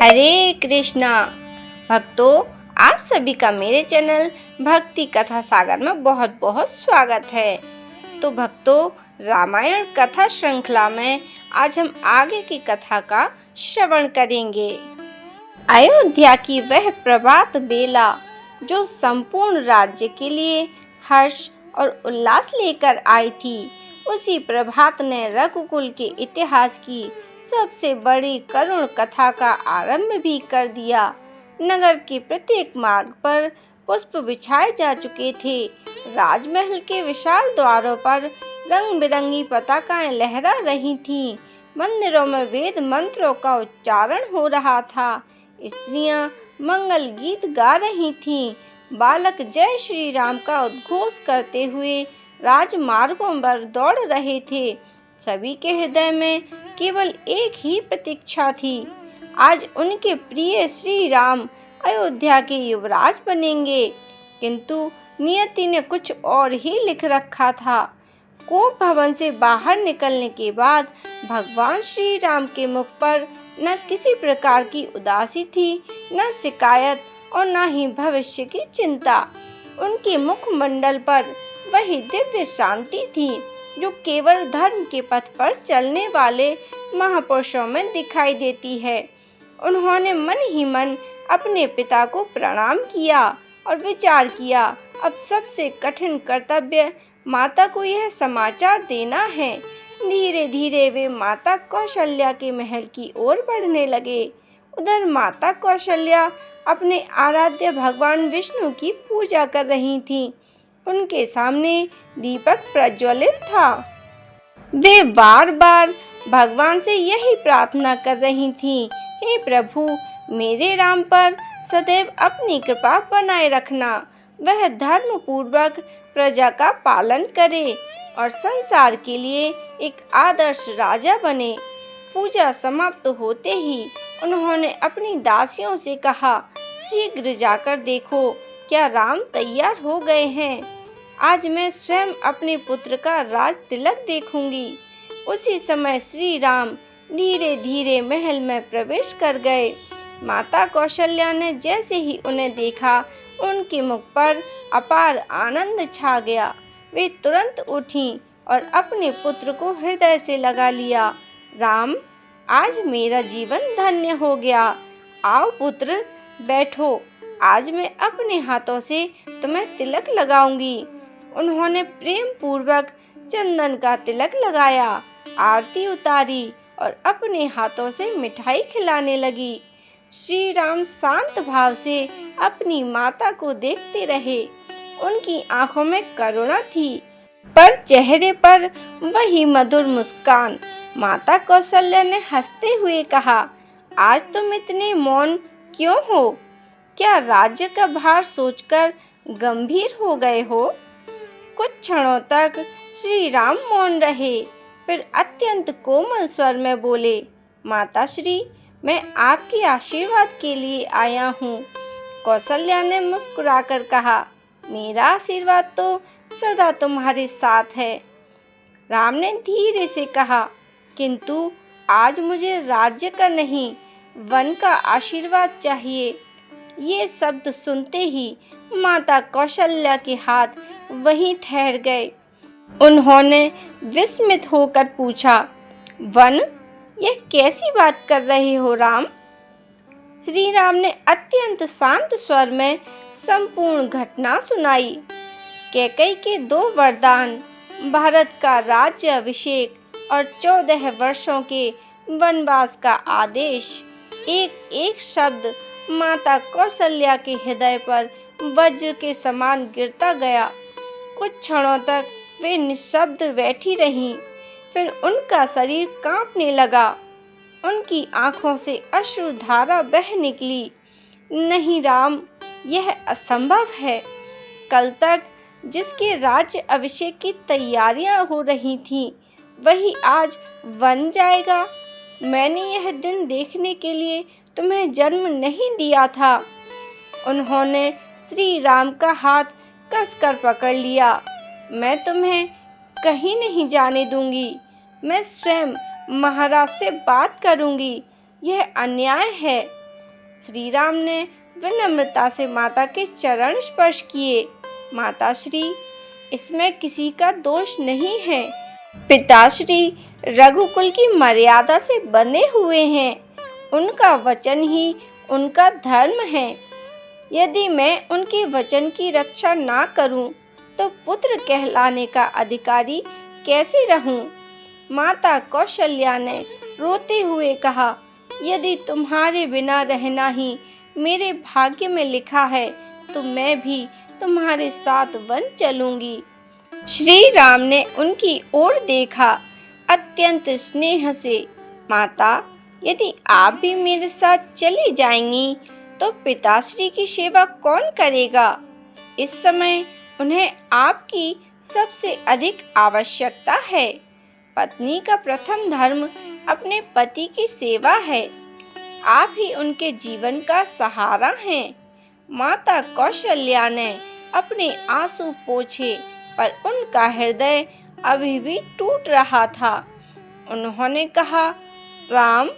हरे कृष्णा भक्तों, आप सभी का मेरे चैनल भक्ति कथा सागर में बहुत बहुत स्वागत है। तो भक्तों, रामायण कथा श्रृंखला में आज हम आगे की कथा का श्रवण करेंगे। अयोध्या की वह प्रभात बेला जो संपूर्ण राज्य के लिए हर्ष और उल्लास लेकर आई थी, उसी प्रभात ने रघुकुल के इतिहास की सबसे बड़ी करुण कथा का आरंभ भी कर दिया। नगर के प्रत्येक मार्ग पर पुष्प बिछाए जा चुके थे। राजमहल के विशाल द्वारों पर रंग बिरंगी पताकाएं लहरा रही थीं। मंदिरों में वेद मंत्रों का उच्चारण हो रहा था। स्त्रियां मंगल गीत गा रही थीं। बालक जय श्री राम का उद्घोष करते हुए राजमार्गों पर दौड़ रहे थे। सभी के हृदय में केवल एक ही प्रतीक्षा थी। आज उनके प्रिय श्री राम अयोध्या के युवराज बनेंगे। किंतु नियति ने कुछ और ही लिख रखा था। कोप भवन से बाहर निकलने के बाद भगवान श्री राम के मुख पर न किसी प्रकार की उदासी थी, न शिकायत और न ही भविष्य की चिंता। उनके मुखमंडल पर वही दिव्य शांति थी जो केवल धर्म के पथ पर चलने वाले महापुरुषों में दिखाई देती है। उन्होंने मन ही मन अपने पिता को प्रणाम किया और विचार किया, अब सबसे कठिन कर्तव्य माता को यह समाचार देना है। धीरे धीरे वे माता कौशल्या के महल की ओर बढ़ने लगे। उधर माता कौशल्या अपने आराध्य भगवान विष्णु की पूजा कर रही थीं। उनके सामने दीपक प्रज्वलित था। वे बार बार भगवान से यही प्रार्थना कर रही थीं, हे प्रभु, मेरे राम पर सदैव अपनी कृपा बनाए रखना। वह धर्म पूर्वक प्रजा का पालन करे और संसार के लिए एक आदर्श राजा बने। पूजा समाप्त होते ही उन्होंने अपनी दासियों से कहा, शीघ्र जाकर देखो क्या राम तैयार हो गए हैं। आज मैं स्वयं अपने पुत्र का राज तिलक देखूंगी। उसी समय श्री राम धीरे धीरे महल में प्रवेश कर गए। माता कौशल्या ने जैसे ही उन्हें देखा, उनके मुख पर अपार आनंद छा गया। वे तुरंत उठीं और अपने पुत्र को हृदय से लगा लिया। राम, आज मेरा जीवन धन्य हो गया। आओ पुत्र, बैठो, आज मैं अपने हाथों से तुम्हें तिलक लगाऊंगी। उन्होंने प्रेम पूर्वक चंदन का तिलक लगाया, आरती उतारी और अपने हाथों से मिठाई खिलाने लगी। श्री राम शांत भाव से अपनी माता को देखते रहे। उनकी आंखों में करुणा थी, पर चेहरे पर वही मधुर मुस्कान। माता कौशल्या ने हंसते हुए कहा, आज तुम इतने मौन क्यों हो? क्या राज्य का भार सोचकर गंभीर हो गए हो? कुछ क्षणों तक श्री राम मौन रहे, फिर अत्यंत कोमल स्वर में बोले, माताश्री, मैं आपके आशीर्वाद के लिए आया हूँ। कौशल्या ने मुस्कुराकर कहा, मेरा आशीर्वाद तो सदा तुम्हारे साथ है। राम ने धीरे से कहा, किंतु आज मुझे राज्य का नहीं, वन का आशीर्वाद चाहिए। ये शब्द सुनते ही माता कौशल्या के हाथ वहीं ठहर गए। उन्होंने विस्मित होकर पूछा, वन, यह कैसी बात कर रहे हो राम? श्री राम ने अत्यंत शांत स्वर में संपूर्ण घटना सुनाई। कैकेयी के 2 वरदान, भारत का राज्य अभिषेक और 14 वर्षों के वनवास का आदेश। एक एक शब्द माता कौशल्या के हृदय पर वज्र के समान गिरता गया। कुछ क्षणों तक वे निशब्द बैठी रहीं, फिर उनका शरीर कांपने लगा। उनकी आंखों से अश्रुधारा बह निकली। नहीं राम, यह असंभव है। कल तक जिसके राज्य अभिषेक की तैयारियां हो रही थीं, वही आज वन जाएगा। मैंने यह दिन देखने के लिए तुम्हें जन्म नहीं दिया था। उन्होंने श्री राम का हाथ कसकर पकड़ लिया। मैं तुम्हें कहीं नहीं जाने दूंगी। मैं स्वयं महाराज से बात करूंगी। यह अन्याय है। श्री राम ने विनम्रता से माता के चरण स्पर्श किए। माताश्री, इसमें किसी का दोष नहीं है। पिताश्री रघुकुल की मर्यादा से बंधे हुए हैं। उनका वचन ही उनका धर्म है। यदि मैं उनके वचन की रक्षा ना करूं, तो पुत्र कहलाने का अधिकारी कैसे रहूं? माता कौशल्या ने रोते हुए कहा, यदि तुम्हारे बिना रहना ही मेरे भाग्य में लिखा है, तो मैं भी तुम्हारे साथ वन चलूंगी। श्री राम ने उनकी ओर देखा अत्यंत स्नेह से। माता, यदि आप भी मेरे साथ चली जाएंगी, तो पिताश्री की सेवा कौन करेगा? इस समय उन्हें आपकी सबसे अधिक आवश्यकता है। पत्नी का प्रथम धर्म अपने पति की सेवा है। आप ही उनके जीवन का सहारा हैं। माता कौशल्या ने अपने आंसू पोंछे, पर उनका हृदय अभी भी टूट रहा था। उन्होंने कहा, राम,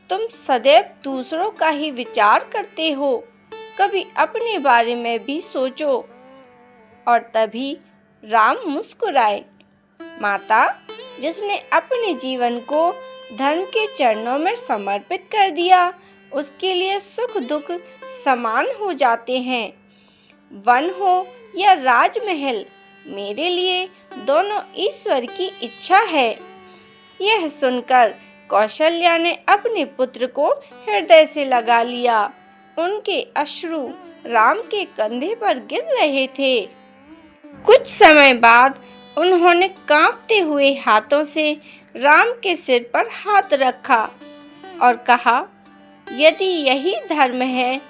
तुम सदैव दूसरों का ही विचार करते हो, कभी अपने बारे में भी सोचो। और तभी राम मुस्कुराए। माता, जिसने अपने जीवन को धर्म के चरणों में समर्पित कर दिया, उसके लिए सुख दुख समान हो जाते हैं। वन हो या राजमहल, मेरे लिए दोनों ईश्वर की इच्छा है। यह सुनकर कौशल्या ने अपने पुत्र को हृदय से लगा लिया। उनके अश्रु राम के कंधे पर गिर रहे थे। कुछ समय बाद उन्होंने कांपते हुए हाथों से राम के सिर पर हाथ रखा और कहा, यदि यही धर्म है,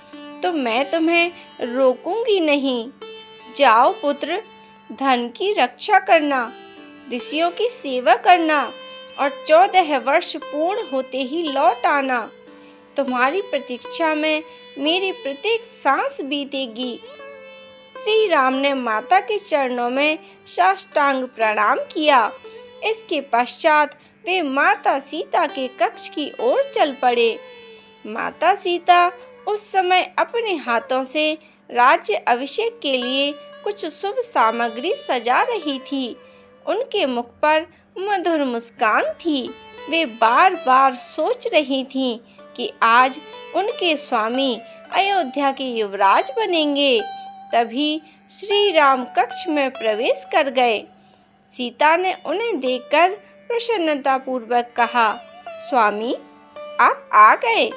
तो मैं तुम्हें रोकूंगी नहीं। जाओ पुत्र, धन की रक्षा करना, ऋषियों की सेवा करना और 14 वर्ष पूर्ण होते ही लौट आना। तुम्हारी प्रतीक्षा में मेरी प्रत्येक सांस बीतेगी। श्री राम ने माता के चरणों में साष्टांग प्रणाम किया। इसके पश्चात वे माता सीता के कक्ष की ओर चल पड़े। माता सीता उस समय अपने हाथों से राज्य अभिषेक के लिए कुछ शुभ सामग्री सजा रही थी। उनके मुख पर मधुर मुस्कान थी। वे बार बार सोच रही थीं कि आज उनके स्वामी अयोध्या के युवराज बनेंगे। तभी श्री राम कक्ष में प्रवेश कर गए। सीता ने उन्हें देखकर प्रसन्नता पूर्वक कहा, स्वामी, आप आ गए।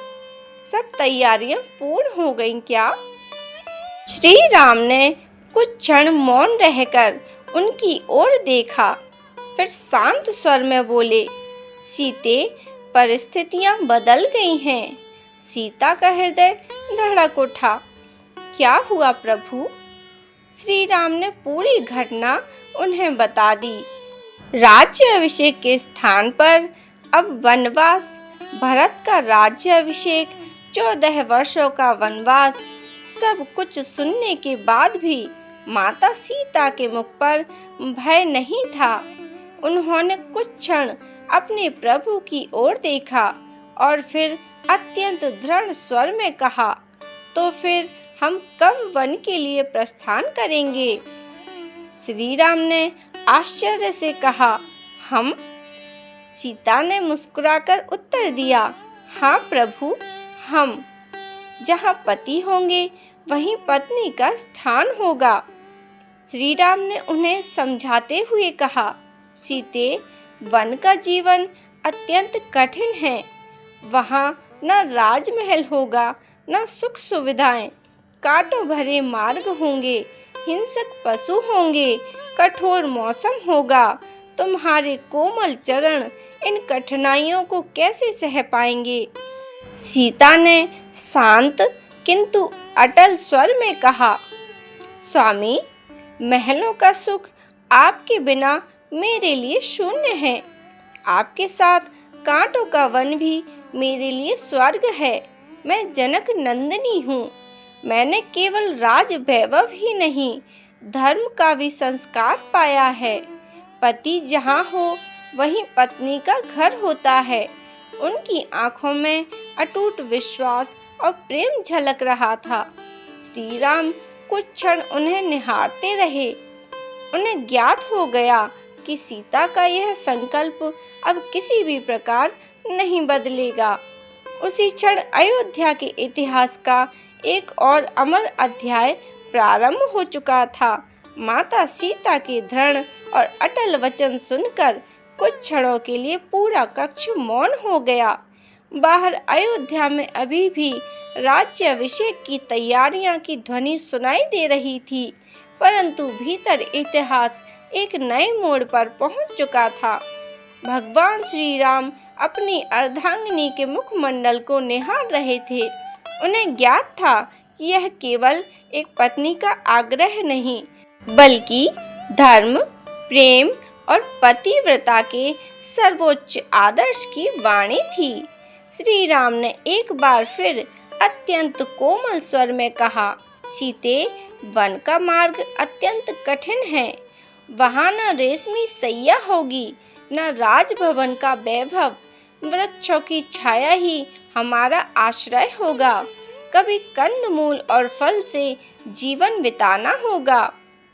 सब तैयारियां पूर्ण हो गईं क्या? श्री राम ने कुछ क्षण मौन रहकर उनकी ओर देखा, फिर शांत स्वर में बोले, सीते, परिस्थितियां बदल गई हैं। सीता का हृदय धड़क उठा। क्या हुआ प्रभु? श्री राम ने पूरी घटना उन्हें बता दी। राज्य अभिषेक के स्थान पर अब वनवास, भरत का राज्य अभिषेक, 14 वर्षों का वनवास। सब कुछ सुनने के बाद भी माता सीता के मुख पर भय नहीं था। उन्होंने कुछ क्षण अपने प्रभु की ओर देखा और फिर अत्यंत दृढ़ स्वर में कहा, तो फिर हम कब वन के लिए प्रस्थान करेंगे? श्री राम ने आश्चर्य से कहा, हम? सीता ने मुस्कुराकर उत्तर दिया, हाँ प्रभु, हम। जहाँ पति होंगे, वहीं पत्नी का स्थान होगा। श्री राम ने उन्हें समझाते हुए कहा, सीते, वन का जीवन अत्यंत कठिन है। वहाँ न राजमहल होगा, न सुख सुविधाएं। कांटों भरे मार्ग होंगे, हिंसक पशु होंगे, कठोर मौसम होगा। तुम्हारे कोमल चरण इन कठिनाइयों को कैसे सह पाएंगे? सीता ने शांत किंतु अटल स्वर में कहा, स्वामी, महलों का सुख आपके बिना मेरे लिए शून्य है। आपके साथ कांटों का वन भी मेरे लिए स्वर्ग है। मैं जनक नंदिनी हूँ। मैंने केवल राज वैभव ही नहीं, धर्म का भी संस्कार पाया है। पति जहाँ हो, वहीं पत्नी का घर होता है। उनकी आंखों में अटूट विश्वास और प्रेम झलक रहा था। श्री राम कुछ क्षण उन्हें निहारते रहे। उन्हें ज्ञात हो गया कि सीता का यह संकल्प अब किसी भी प्रकार नहीं बदलेगा। उसी क्षण अयोध्या के इतिहास का एक और अमर अध्याय प्रारंभ हो चुका था। माता सीता के दृढ़ और अटल वचन सुनकर कुछ क्षणों के लिए पूरा कक्ष मौन हो गया। बाहर अयोध्या में अभी भी राज्याभिषेक की तैयारियां की ध्वनि सुनाई दे रही थी, परंतु भीतर इतिहास एक नए मोड़ पर पहुंच चुका था। भगवान श्री राम अपनी अर्धांगिनी के मुखमंडल को निहार रहे थे। उन्हें ज्ञात था कि यह केवल एक पत्नी का आग्रह नहीं, बल्कि धर्म, प्रेम और पतिव्रता के सर्वोच्च आदर्श की वाणी थी। श्री राम ने एक बार फिर अत्यंत कोमल स्वर में कहा, सीते, वन का मार्ग अत्यंत कठिन है। वहाँ न रेशमी सैया होगी, न राजभवन का वैभव। वृक्षों की छाया ही हमारा आश्रय होगा। कभी कंदमूल और फल से जीवन बिताना होगा,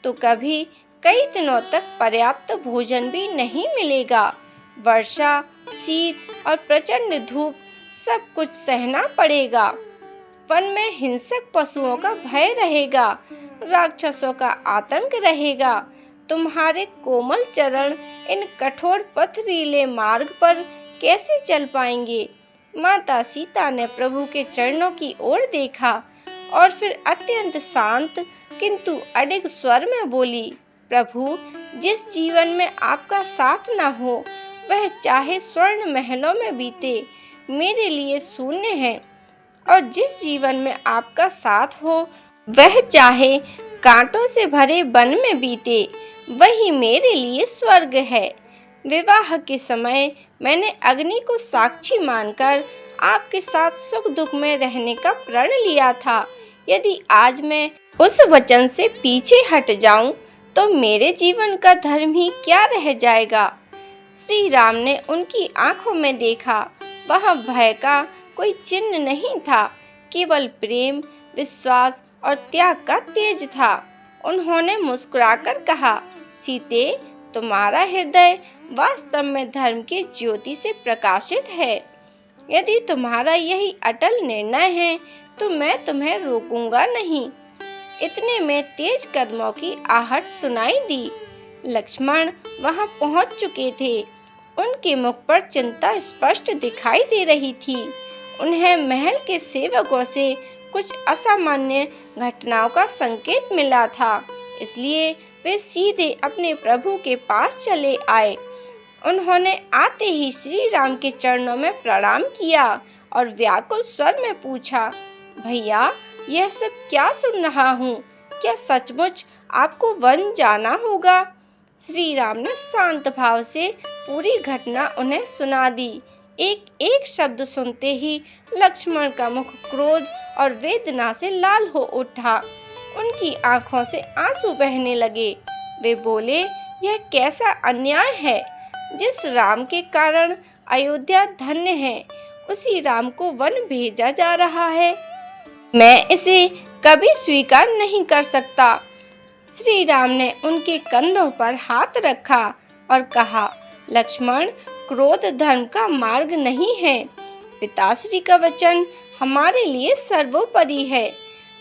तो कभी कई दिनों तक पर्याप्त भोजन भी नहीं मिलेगा। वर्षा, शीत और प्रचंड धूप सब कुछ सहना पड़ेगा। वन में हिंसक पशुओं का भय रहेगा, राक्षसों का आतंक रहेगा। तुम्हारे कोमल चरण इन कठोर पथरीले मार्ग पर कैसे चल पाएंगे? माता सीता ने प्रभु के चरणों की ओर देखा और फिर अत्यंत शांत किंतु अडिग स्वर में बोली, प्रभु, जिस जीवन में आपका साथ न हो वह चाहे स्वर्ण महलों में बीते, मेरे लिए शून्य है, और जिस जीवन में आपका साथ हो वह चाहे कांटों से भरे वन में बीते, वही मेरे लिए स्वर्ग है। विवाह के समय मैंने अग्नि को साक्षी मानकर आपके साथ सुख दुख में रहने का प्रण लिया था। यदि आज मैं उस वचन से पीछे हट जाऊं, तो मेरे जीवन का धर्म ही क्या रह जाएगा? श्री राम ने उनकी आंखों में देखा। वह भय का कोई चिन्ह नहीं था, केवल प्रेम, विश्वास और त्याग का तेज था। उन्होंने मुस्कुराकर कहा, सीते, तुम्हारा हृदय वास्तव में धर्म की ज्योति से प्रकाशित है। यदि तुम्हारा यही अटल निर्णय है, तो मैं तुम्हें रोकूंगा नहीं। इतने में तेज कदमों की आहट सुनाई दी। लक्ष्मण वहां पहुंच चुके थे। उनके मुख पर चिंता स्पष्ट दिखाई दे रही थी। उन्हें महल के सेवकों से कुछ असामान्य घटनाओं का संकेत मिला था, इसलिए वे सीधे अपने प्रभु के पास चले आए। उन्होंने आते ही श्री राम के चरणों में प्रणाम किया और व्याकुल स्वर में पूछा, भैया, यह सब क्या सुन रहा हूँ? क्या सचमुच आपको वन जाना होगा? श्री राम ने शांत भाव से पूरी घटना उन्हें सुना दी। एक एक शब्द सुनते ही लक्ष्मण का मुख क्रोध और वेदना से लाल हो उठा। उनकी आंखों से आंसू बहने लगे। वे बोले, यह कैसा अन्याय है? जिस राम के कारण अयोध्या धन्य है, उसी राम को वन भेजा जा रहा है। मैं इसे कभी स्वीकार नहीं कर सकता। श्री राम ने उनके कंधों पर हाथ रखा और कहा, लक्ष्मण, क्रोध धर्म का मार्ग नहीं है। पिताश्री का वचन हमारे लिए सर्वोपरि है।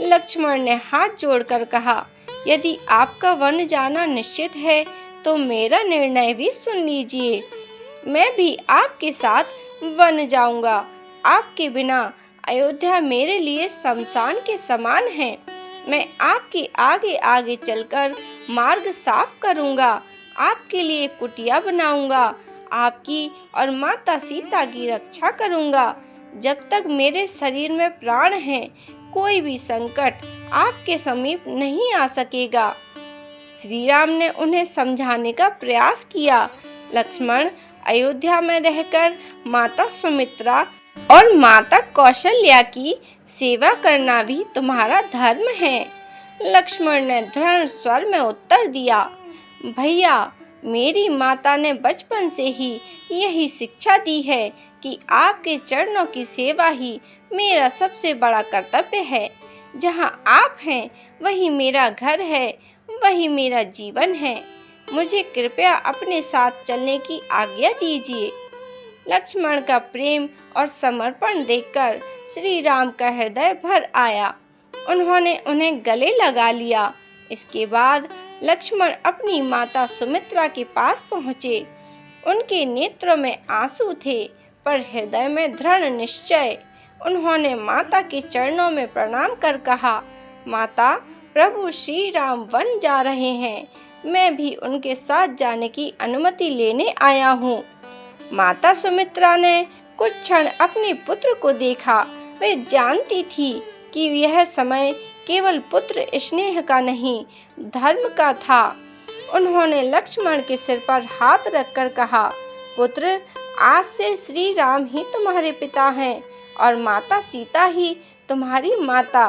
लक्ष्मण ने हाथ जोड़कर कहा, यदि आपका वन जाना निश्चित है, तो मेरा निर्णय भी सुन लीजिए। मैं भी आपके साथ वन जाऊंगा। आपके बिना अयोध्या मेरे लिए शमशान के समान है। मैं आपके आगे आगे चलकर मार्ग साफ करूंगा, आपके लिए कुटिया बनाऊंगा, आपकी और माता सीता की रक्षा करूंगा। जब तक मेरे शरीर में प्राण हैं, कोई भी संकट आपके समीप नहीं आ सकेगा। श्री राम ने उन्हें समझाने का प्रयास किया, लक्ष्मण, अयोध्या में रहकर माता सुमित्रा और माता कौशल्या की सेवा करना भी तुम्हारा धर्म है। लक्ष्मण ने दृढ़ स्वर में उत्तर दिया, भैया, मेरी माता ने बचपन से ही यही शिक्षा दी है कि आपके चरणों की सेवा ही मेरा सबसे बड़ा कर्तव्य है। जहाँ आप हैं वही मेरा घर है, वही मेरा जीवन है। मुझे कृपया अपने साथ चलने की आज्ञा दीजिए। लक्ष्मण का प्रेम और समर्पण देखकर श्री राम का हृदय भर आया। उन्होंने उन्हें गले लगा लिया। इसके बाद लक्ष्मण अपनी माता सुमित्रा के पास पहुँचे। उनके नेत्रों में आंसू थे, पर हृदय में दृढ़ निश्चय। उन्होंने माता के चरणों में प्रणाम कर कहा, माता, प्रभु श्री राम वन जा रहे हैं। मैं भी उनके साथ जाने की अनुमति लेने आया हूँ। माता सुमित्रा ने कुछ क्षण अपने पुत्र को देखा। वे जानती थी कि यह समय केवल पुत्र स्नेह का नहीं, धर्म का था। उन्होंने लक्ष्मण के सिर पर हाथ रखकर कहा, पुत्र, आज से श्री राम ही तुम्हारे पिता हैं और माता सीता ही तुम्हारी माता।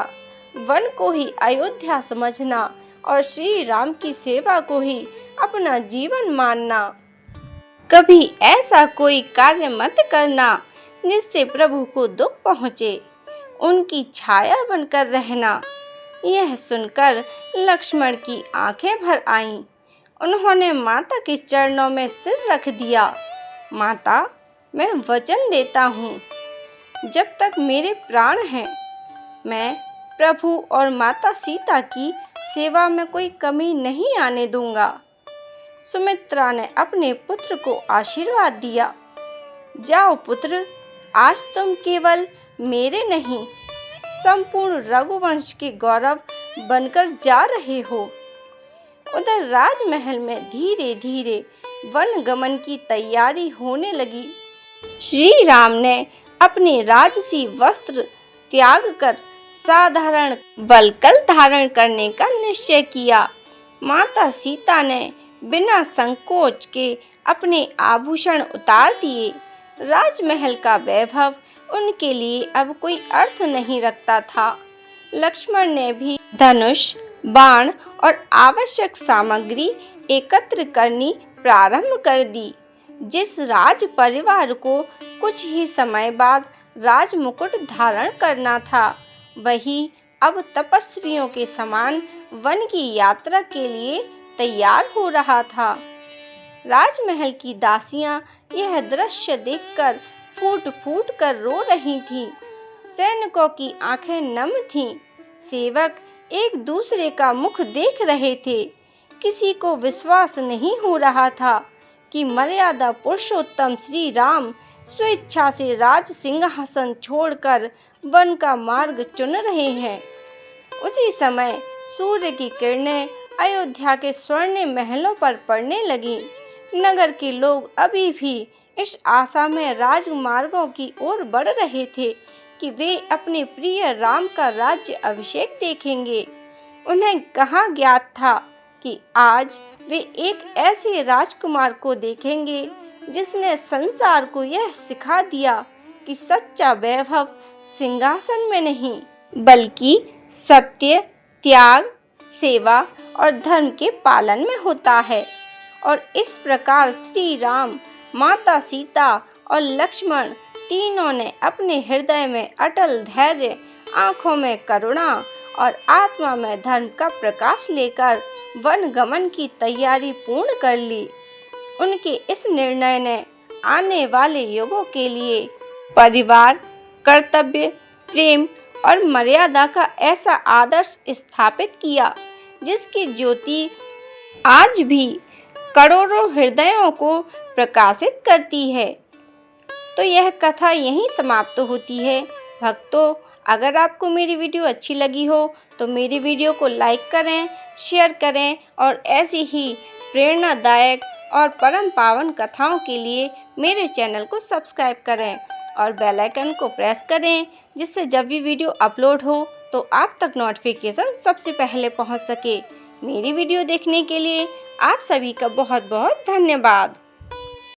वन को ही अयोध्या समझना और श्री राम की सेवा को ही अपना जीवन मानना। कभी ऐसा कोई कार्य मत करना जिससे प्रभु को दुख पहुँचे। उनकी छाया बनकर रहना। यह सुनकर लक्ष्मण की आंखें भर आईं। उन्होंने माता के चरणों में सिर रख दिया। माता, मैं वचन देता हूँ, जब तक मेरे प्राण हैं, मैं प्रभु और माता सीता की सेवा में कोई कमी नहीं आने दूंगा। सुमित्रा ने अपने पुत्र को आशीर्वाद दिया। जाओ पुत्र, आज तुम केवल मेरे नहीं, संपूर्ण रघुवंश के गौरव बनकर जा रहे हो। उधर राजमहल में धीरे धीरे वन गमन की तैयारी होने लगी। श्री राम ने अपने राजसी वस्त्र त्याग कर साधारण वल्कल धारण करने का निश्चय किया। माता सीता ने बिना संकोच के अपने आभूषण उतार दिए। राजमहल का वैभव उनके लिए अब कोई अर्थ नहीं रखता था। लक्ष्मण ने भी धनुष, बाण और आवश्यक सामग्री एकत्र करनी प्रारंभ कर दी। जिस राज परिवार को कुछ ही समय बाद राजमुकुट धारण करना था, वही अब तपस्वियों के समान वन की यात्रा के लिए तैयार हो रहा था। राजमहल की दासियां यह दृश्य देखकर फूट फूट कर रो रही थीं। सैनिकों की आंखें नम थीं। सेवक एक दूसरे का मुख देख रहे थे। किसी को विश्वास नहीं हो रहा था कि मर्यादा पुरुषोत्तम श्री राम स्वेच्छा से राज सिंहासन छोड़कर वन का मार्ग चुन रहे हैं। उसी समय सूर्य की किरणें अयोध्या के स्वर्ण महलों पर पड़ने लगीं। नगर के लोग अभी भी इस आशा में राजमार्गों की ओर बढ़ रहे थे कि वे अपने प्रिय राम का राज्य अभिषेक देखेंगे। उन्हें कहाँ ज्ञात था कि आज वे एक ऐसे राजकुमार को देखेंगे जिसने संसार को यह सिखा दिया कि सच्चा वैभव सिंहासन में नहीं, बल्कि सत्य, त्याग, सेवा और धर्म के पालन में होता है। और इस प्रकार श्री राम, माता सीता और लक्ष्मण तीनों ने अपने हृदय में अटल धैर्य, आंखों में करुणा और आत्मा में धर्म का प्रकाश लेकर वन गमन की तैयारी पूर्ण कर ली। उनके इस निर्णय ने आने वाले युगों के लिए परिवार, कर्तव्य, प्रेम और मर्यादा का ऐसा आदर्श स्थापित किया जिसकी ज्योति आज भी करोड़ों हृदयों को प्रकाशित करती है। तो यह कथा यहीं समाप्त होती है। भक्तों, अगर आपको मेरी वीडियो अच्छी लगी हो तो मेरी वीडियो को लाइक करें, शेयर करें और ऐसी ही प्रेरणादायक और परम पावन कथाओं के लिए मेरे चैनल को सब्सक्राइब करें और बेल आइकन को प्रेस करें, जिससे जब भी वीडियो अपलोड हो तो आप तक नोटिफिकेशन सबसे पहले पहुंच सके। मेरी वीडियो देखने के लिए आप सभी का बहुत बहुत धन्यवाद।